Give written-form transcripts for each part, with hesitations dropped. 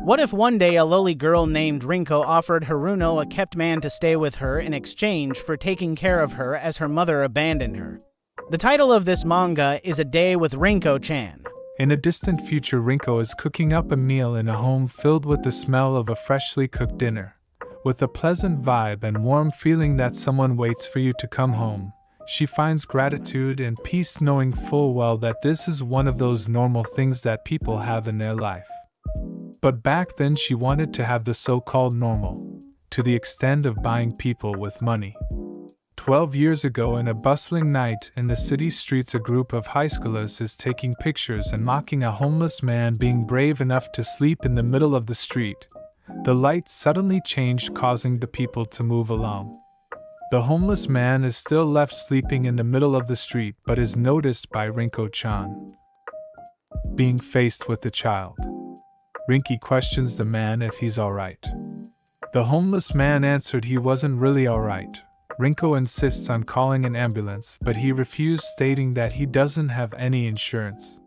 What if one day a lowly girl named Rinko offered Haruno a kept man to stay with her in exchange for taking care of her as her mother abandoned her? The title of this manga is A Day with Rinko Chan. In a distant future, Rinko is cooking up a meal in a home filled with the smell of a freshly cooked dinner. With a pleasant vibe and warm feeling that someone waits for you to come home, she finds gratitude and peace knowing full well that this is one of those normal things that people have in their life. But back then she wanted to have the so-called normal, to the extent of buying people with money. 12 years ago, in a bustling night in the city streets, a group of high schoolers is taking pictures and mocking a homeless man being brave enough to sleep in the middle of the street. The light suddenly changed, causing the people to move along. The homeless man is still left sleeping in the middle of the street but is noticed by Rinko Chan. Being faced with the child, Rinky questions the man if he's alright. The homeless man answered he wasn't really alright. Rinko insists on calling an ambulance, but he refused, stating that he doesn't have any insurance.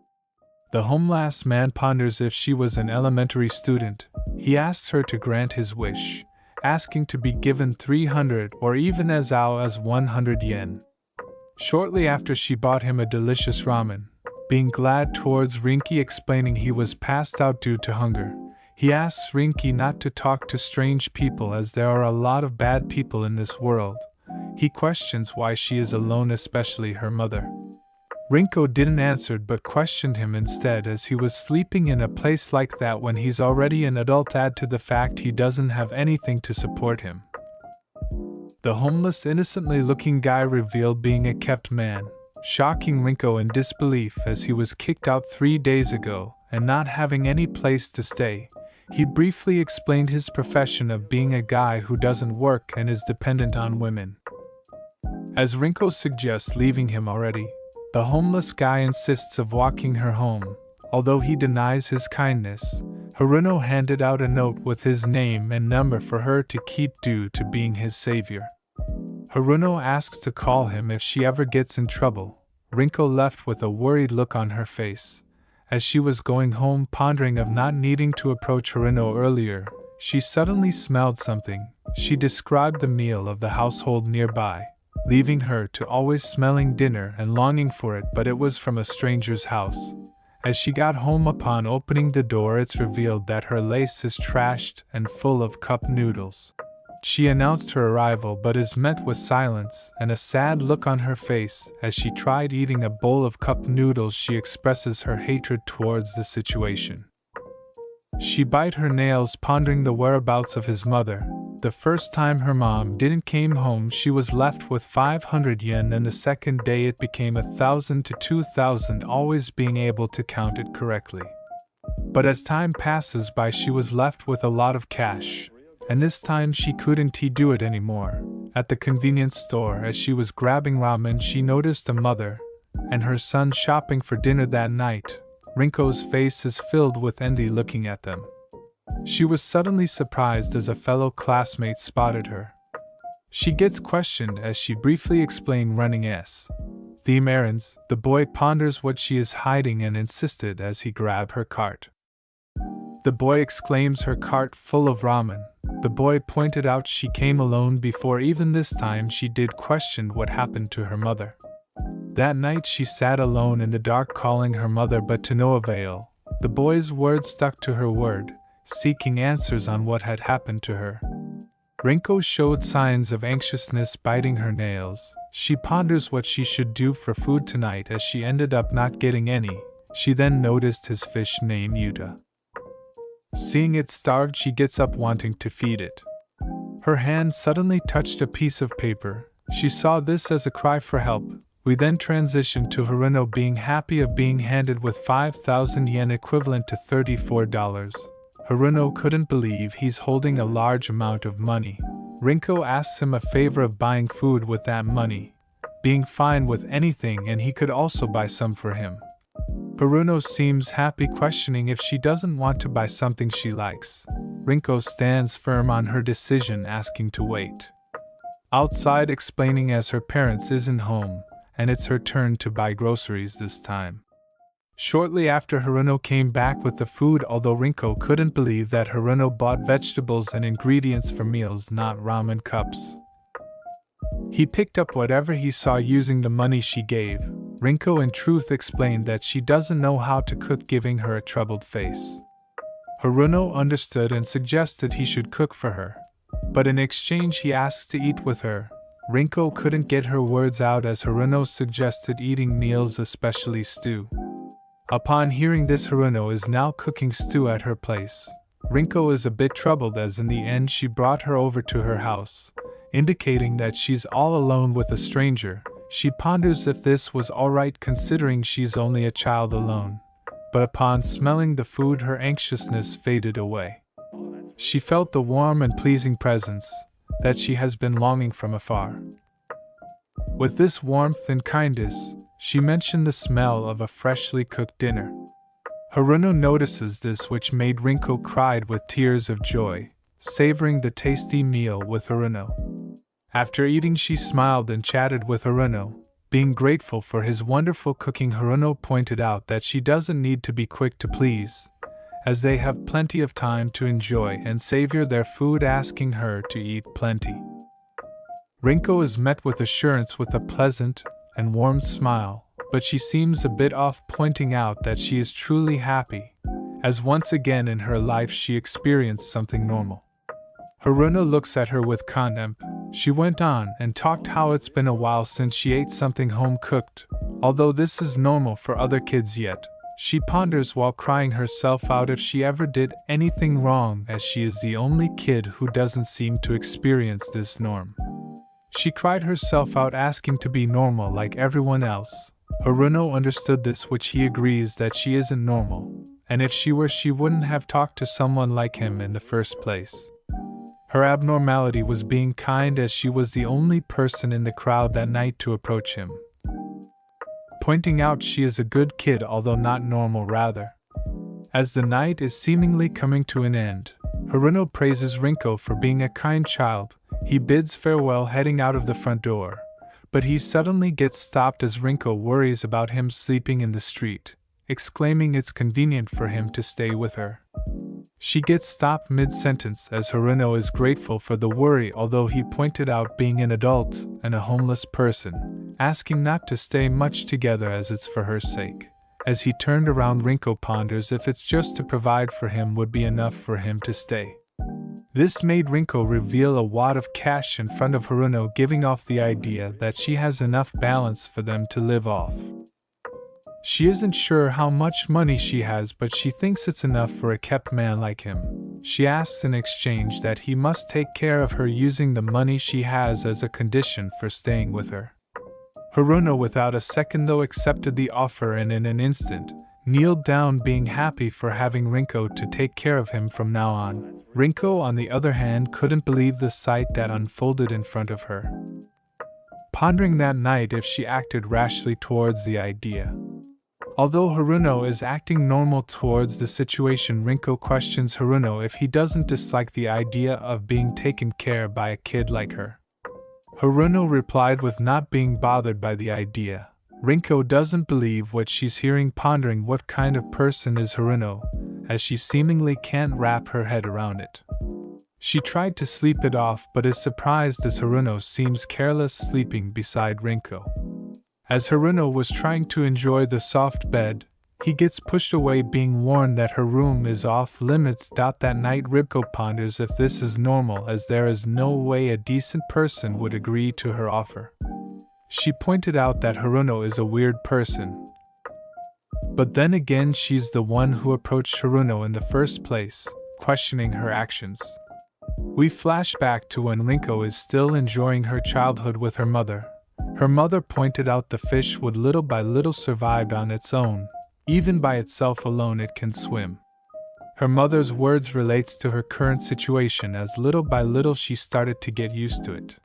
The homeless man ponders if she was an elementary student. He asks her to grant his wish, asking to be given 300 or even as low as 100 yen. Shortly after, she bought him a delicious ramen, being glad towards Rinky, explaining he was passed out due to hunger. He asks Rinky not to talk to strange people as there are a lot of bad people in this world. He questions why she is alone, especially her mother. Rinko didn't answer but questioned him instead, as he was sleeping in a place like that when he's already an adult. Add to the fact he doesn't have anything to support him. The homeless, innocently looking guy revealed being a kept man, shocking Rinko in disbelief as he was kicked out 3 days ago and not having any place to stay. He briefly explained his profession of being a guy who doesn't work and is dependent on women. As Rinko suggests leaving him already, the homeless guy insists of walking her home. Although he denies his kindness, Haruno handed out a note with his name and number for her to keep due to being his savior. Haruno asks to call him if she ever gets in trouble. Rinko left with a worried look on her face. As she was going home, pondering of not needing to approach Haruno earlier, she suddenly smelled something. She described the meal of the household nearby, leaving her to always smelling dinner and longing for it, but it was from a stranger's house. As she got home, upon opening the door, it's revealed that her lace is trashed and full of cup noodles. She announced her arrival but is met with silence and a sad look on her face. As she tried eating a bowl of cup noodles, she expresses her hatred towards the situation. She bit her nails, pondering the whereabouts of his mother. The first time her mom didn't came home, she was left with 500 yen, and the second day it became 1,000 to 2,000, always being able to count it correctly. But as time passes by, she was left with a lot of cash, and this time she couldn't do it anymore. At the convenience store, as she was grabbing ramen, she noticed a mother and her son shopping for dinner that night. Rinko's face is filled with envy looking at them. She was suddenly surprised as a fellow classmate spotted her. She gets questioned as she briefly explained running theme errands. The boy ponders what she is hiding and insisted as he grabbed her cart. The boy exclaims her cart full of ramen. The boy pointed out she came alone before. Even this time she did question what happened to her mother. That night she sat alone in the dark calling her mother, but to no avail. The boy's words stuck to her word, seeking answers on what had happened to her. Rinko showed signs of anxiousness, biting her nails. She ponders what she should do for food tonight as she ended up not getting any. She then noticed his fish named Yuta. Seeing it starved, she gets up wanting to feed it. Her hand suddenly touched a piece of paper. She saw this as a cry for help. We then transitioned to Haruno being happy of being handed with 5,000 yen, equivalent to $34. Haruno couldn't believe he's holding a large amount of money. Rinko asks him a favor of buying food with that money, being fine with anything, and he could also buy some for him. Haruno seems happy, questioning if she doesn't want to buy something she likes. Rinko stands firm on her decision, asking to wait outside, explaining as her parents isn't home, and it's her turn to buy groceries this time. Shortly after, Haruno came back with the food, although Rinko couldn't believe that Haruno bought vegetables and ingredients for meals, not ramen cups. He picked up whatever he saw using the money she gave. Rinko in truth explained that she doesn't know how to cook, giving her a troubled face. Haruno understood and suggested he should cook for her, but in exchange he asked to eat with her. Rinko couldn't get her words out as Haruno suggested eating meals, especially stew. Upon hearing this, Haruno is now cooking stew at her place. Rinko is a bit troubled as in the end she brought her over to her house, indicating that she's all alone with a stranger. She ponders if this was alright considering she's only a child alone. But upon smelling the food, her anxiousness faded away. She felt the warm and pleasing presence that she has been longing from afar. With this warmth and kindness, she mentioned the smell of a freshly cooked dinner. Haruno notices this, which made Rinko cry with tears of joy, savoring the tasty meal with Haruno. After eating, she smiled and chatted with Haruno, being grateful for his wonderful cooking. Haruno pointed out that she doesn't need to be quick to please, as they have plenty of time to enjoy and savor their food, asking her to eat plenty. Rinko is met with assurance with a pleasant and warm smile, but she seems a bit off, pointing out that she is truly happy, as once again in her life she experienced something normal. Haruno looks at her with contempt. She went on and talked how it's been a while since she ate something home cooked, although this is normal for other kids, yet she ponders while crying herself out if she ever did anything wrong, as she is the only kid who doesn't seem to experience this norm. She cried herself out, asking to be normal like everyone else. Haruno understood this, which he agrees that she isn't normal, and if she were, she wouldn't have talked to someone like him in the first place. Her abnormality was being kind, as she was the only person in the crowd that night to approach him, pointing out she is a good kid, although not normal rather. As the night is seemingly coming to an end, Haruno praises Rinko for being a kind child. He bids farewell, heading out of the front door, but he suddenly gets stopped as Rinko worries about him sleeping in the street, exclaiming it's convenient for him to stay with her. She gets stopped mid-sentence as Haruno is grateful for the worry, although he pointed out being an adult and a homeless person, asking not to stay much together as it's for her sake. As he turned around, Rinko ponders if it's just to provide for him would be enough for him to stay. This made Rinko reveal a wad of cash in front of Haruno, giving off the idea that she has enough balance for them to live off. She isn't sure how much money she has, but she thinks it's enough for a kept man like him. She asks in exchange that he must take care of her using the money she has as a condition for staying with her. Haruno, without a second though, accepted the offer and in an instant kneeled down, being happy for having Rinko to take care of him from now on. Rinko, on the other hand, couldn't believe the sight that unfolded in front of her, pondering that night if she acted rashly towards the idea. Although Haruno is acting normal towards the situation, Rinko questions Haruno if he doesn't dislike the idea of being taken care by a kid like her. Haruno replied with not being bothered by the idea. Rinko doesn't believe what she's hearing, pondering what kind of person is Haruno, as she seemingly can't wrap her head around it. She tried to sleep it off, but is surprised as Haruno seems careless sleeping beside Rinko. As Haruno was trying to enjoy the soft bed, he gets pushed away, being warned that her room is off limits. That night, Rinko ponders if this is normal, as there is no way a decent person would agree to her offer. She pointed out that Haruno is a weird person, but then again she's the one who approached Haruno in the first place, questioning her actions. We flash back to when Rinko is still enjoying her childhood with her mother. Her mother pointed out the fish would little by little survive on its own. Even by itself alone it can swim. Her mother's words relates to her current situation, as little by little she started to get used to it,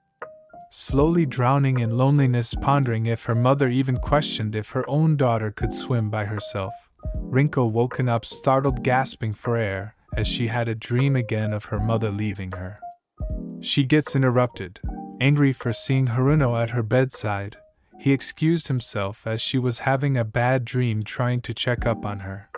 slowly drowning in loneliness, pondering if her mother even questioned if her own daughter could swim by herself. Rinko woken up startled, gasping for air, as she had a dream again of her mother leaving her. She gets interrupted, angry for seeing Haruno at her bedside. He excused himself as she was having a bad dream trying to check up on her.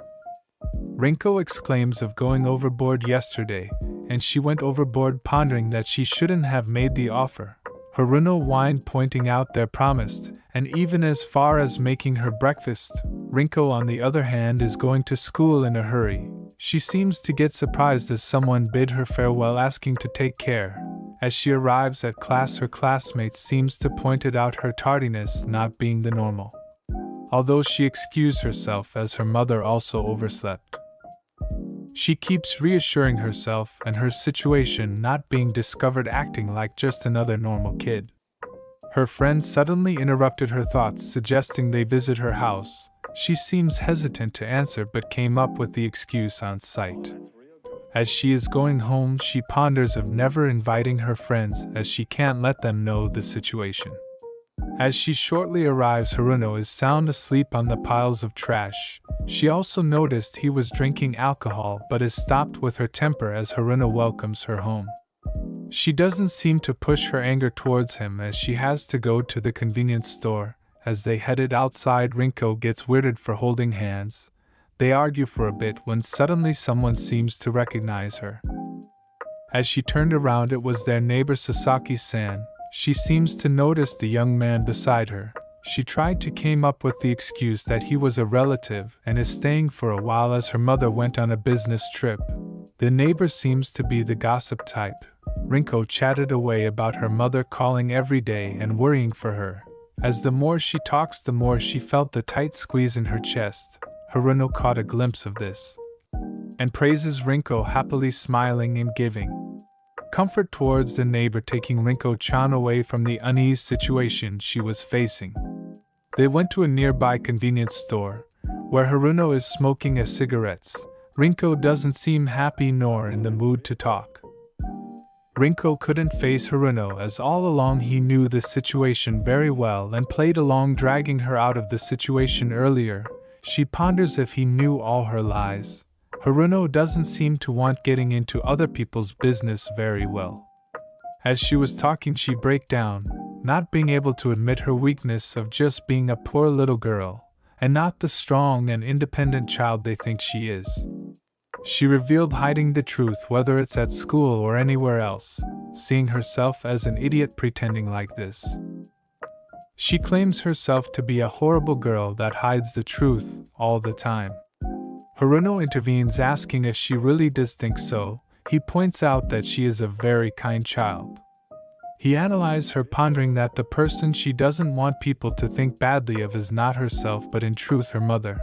Rinko exclaims of going overboard yesterday, and she went overboard pondering that she shouldn't have made the offer. Haruno whined pointing out their promised, and even as far as making her breakfast. Rinko on the other hand is going to school in a hurry. She seems to get surprised as someone bid her farewell asking to take care. As she arrives at class her classmates seems to point out her tardiness not being the normal. Although she excused herself as her mother also overslept. She keeps reassuring herself and her situation not being discovered acting like just another normal kid. Her friend suddenly interrupted her thoughts suggesting they visit her house. She seems hesitant to answer but came up with the excuse on sight. As she is going home she ponders of never inviting her friends as she can't let them know the situation. As she shortly arrives Haruno is sound asleep on the piles of trash. She also noticed he was drinking alcohol but is stopped with her temper as Haruno welcomes her home. She doesn't seem to push her anger towards him as she has to go to the convenience store. As they headed outside Rinko gets weirded for holding hands. They argue for a bit when suddenly someone seems to recognize her. As she turned around it was their neighbor Sasaki-san. She seems to notice the young man beside her. She tried to came up with the excuse that he was a relative and is staying for a while as her mother went on a business trip. The neighbor seems to be the gossip type. Rinko chatted away about her mother calling every day and worrying for her. As the more she talks the more she felt the tight squeeze in her chest. Haruno caught a glimpse of this. And praises Rinko happily smiling and giving comfort towards the neighbor taking Rinko Chan away from the uneasy situation she was facing. They went to a nearby convenience store, where Haruno is smoking a cigarettes. Rinko doesn't seem happy nor in the mood to talk. Rinko couldn't face Haruno as all along he knew the situation very well and played along dragging her out of the situation earlier. She ponders if he knew all her lies. Haruno doesn't seem to want getting into other people's business very well. As she was talking she broke down, not being able to admit her weakness of just being a poor little girl, and not the strong and independent child they think she is. She revealed hiding the truth whether it's at school or anywhere else, seeing herself as an idiot pretending like this. She claims herself to be a horrible girl that hides the truth all the time. Haruno intervenes asking if she really does think so. He points out that she is a very kind child. He analyzes her pondering that the person she doesn't want people to think badly of is not herself but in truth her mother.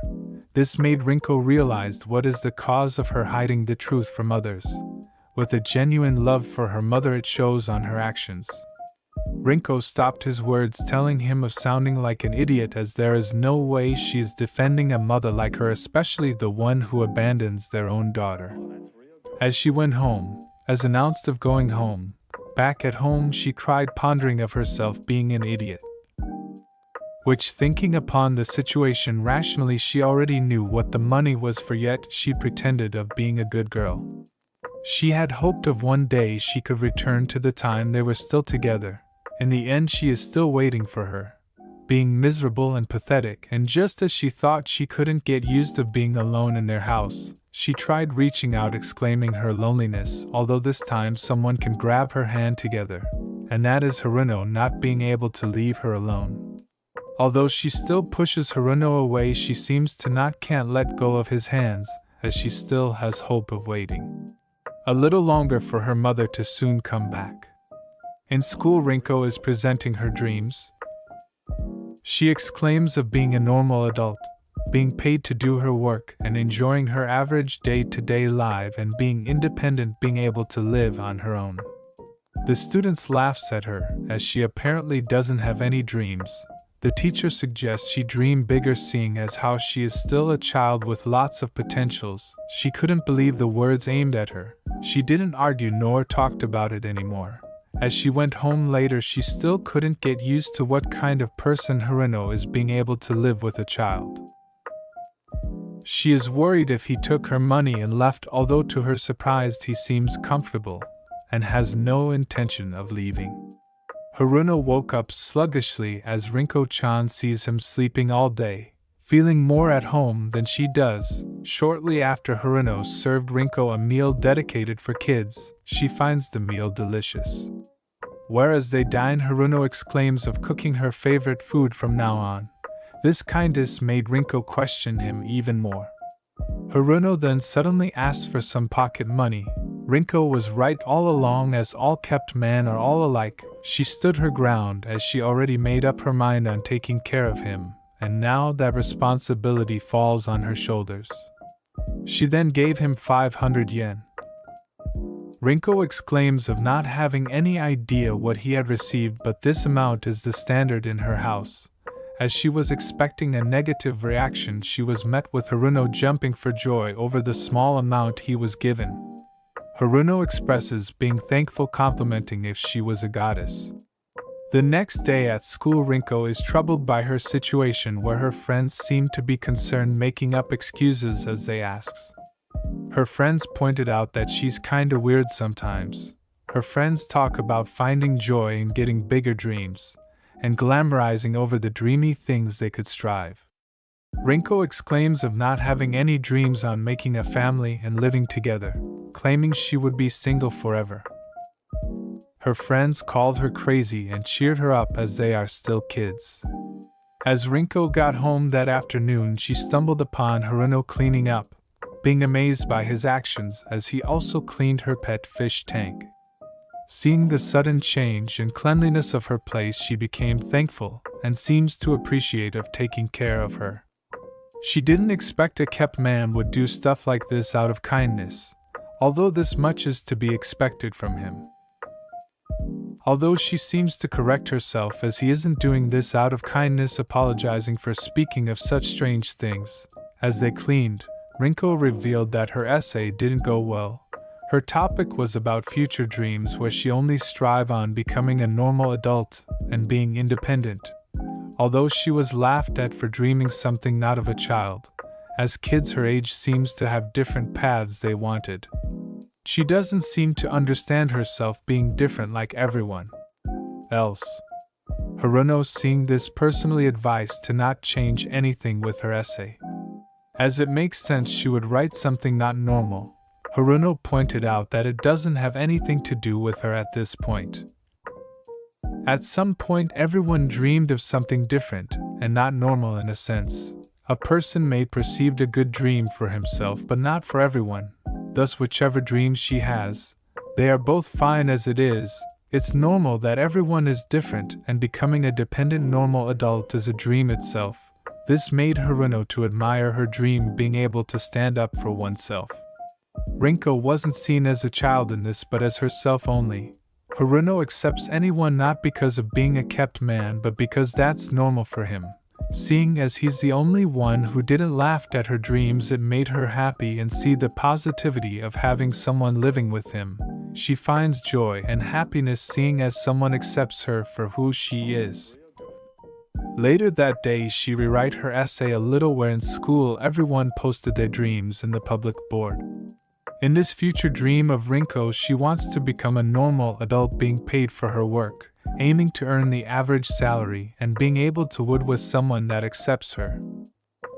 This made Rinko realize what is the cause of her hiding the truth from others. With a genuine love for her mother it shows on her actions. Rinko stopped his words telling him of sounding like an idiot as there is no way she is defending a mother like her, especially the one who abandons their own daughter. As she went home, as announced of going home, back at home she cried pondering of herself being an idiot. Which thinking upon the situation rationally she already knew what the money was for yet she pretended of being a good girl. She had hoped of one day she could return to the time they were still together. In the end she is still waiting for her, being miserable and pathetic, and just as she thought she couldn't get used to being alone in their house, she tried reaching out exclaiming her loneliness, although this time someone can grab her hand together, and that is Haruno not being able to leave her alone. Although she still pushes Haruno away she seems to not can't let go of his hands, as she still has hope of waiting a little longer for her mother to soon come back. In school Rinko is presenting her dreams. She exclaims of being a normal adult, being paid to do her work and enjoying her average day-to-day life and being independent, being able to live on her own. The students laughs at her as she apparently doesn't have any dreams. The teacher suggests she dream bigger seeing as how she is still a child with lots of potentials. She couldn't believe the words aimed at her. She didn't argue nor talked about it anymore. As she went home later she still couldn't get used to what kind of person Haruno is being able to live with a child. She is worried if he took her money and left, although to her surprise he seems comfortable and has no intention of leaving. Haruno woke up sluggishly as Rinko Chan sees him sleeping all day, feeling more at home than she does. Shortly after Haruno served Rinko a meal dedicated for kids, she finds the meal delicious. Whereas they dine, Haruno exclaims of cooking her favorite food from now on. This kindness made Rinko question him even more. Haruno then suddenly asks for some pocket money. Rinko was right all along, as all kept men are all alike. She stood her ground as she already made up her mind on taking care of him, and now that responsibility falls on her shoulders. She then gave him 500 yen. Rinko exclaims of not having any idea what he had received, but this amount is the standard in her house. As she was expecting a negative reaction, she was met with Haruno jumping for joy over the small amount he was given. Haruno expresses being thankful, complimenting if she was a goddess. The next day at school, Rinko is troubled by her situation where her friends seem to be concerned, making up excuses as they ask. Her friends pointed out that she's kinda weird sometimes. Her friends talk about finding joy in getting bigger dreams, and glamorizing over the dreamy things they could strive. Rinko exclaims of not having any dreams on making a family and living together, claiming she would be single forever. Her friends called her crazy and cheered her up as they are still kids. As Rinko got home that afternoon, she stumbled upon Haruno cleaning up, being amazed by his actions as he also cleaned her pet fish tank. Seeing the sudden change and cleanliness of her place, she became thankful and seems to appreciate of taking care of her. She didn't expect a kept man would do stuff like this out of kindness, although this much is to be expected from him. Although she seems to correct herself as he isn't doing this out of kindness, apologizing for speaking of such strange things. As they cleaned, Rinko revealed that her essay didn't go well. Her topic was about future dreams where she only strive on becoming a normal adult and being independent. Although she was laughed at for dreaming something not of a child, as kids her age seems to have different paths they wanted. She doesn't seem to understand herself being different like everyone else. Haruno, seeing this, personally advised to not change anything with her essay, as it makes sense she would write something not normal. Haruno pointed out that it doesn't have anything to do with her at this point. At some point everyone dreamed of something different and not normal in a sense. A person may perceive a good dream for himself but not for everyone. Thus whichever dreams she has, they are both fine as it is. It's normal that everyone is different, and becoming a dependent normal adult is a dream itself. This made Haruno to admire her dream being able to stand up for oneself. Rinko wasn't seen as a child in this but as herself only. Haruno accepts anyone not because of being a kept man but because that's normal for him. Seeing as he's the only one who didn't laugh at her dreams, it made her happy and see the positivity of having someone living with him. She finds joy and happiness seeing as someone accepts her for who she is. Later that day she rewrite her essay a little where in school everyone posted their dreams in the public board. In this future dream of Rinko, she wants to become a normal adult being paid for her work, aiming to earn the average salary and being able to live with someone that accepts her.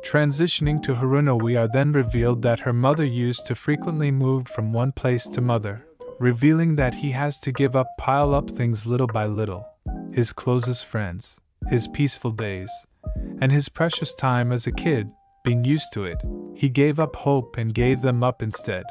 Transitioning to Haruno, we are then revealed that her mother used to frequently move from one place to another, revealing that he has to give up, pile up things little by little. His closest friends, his peaceful days, and his precious time as a kid. Being used to it, he gave up hope and gave them up instead.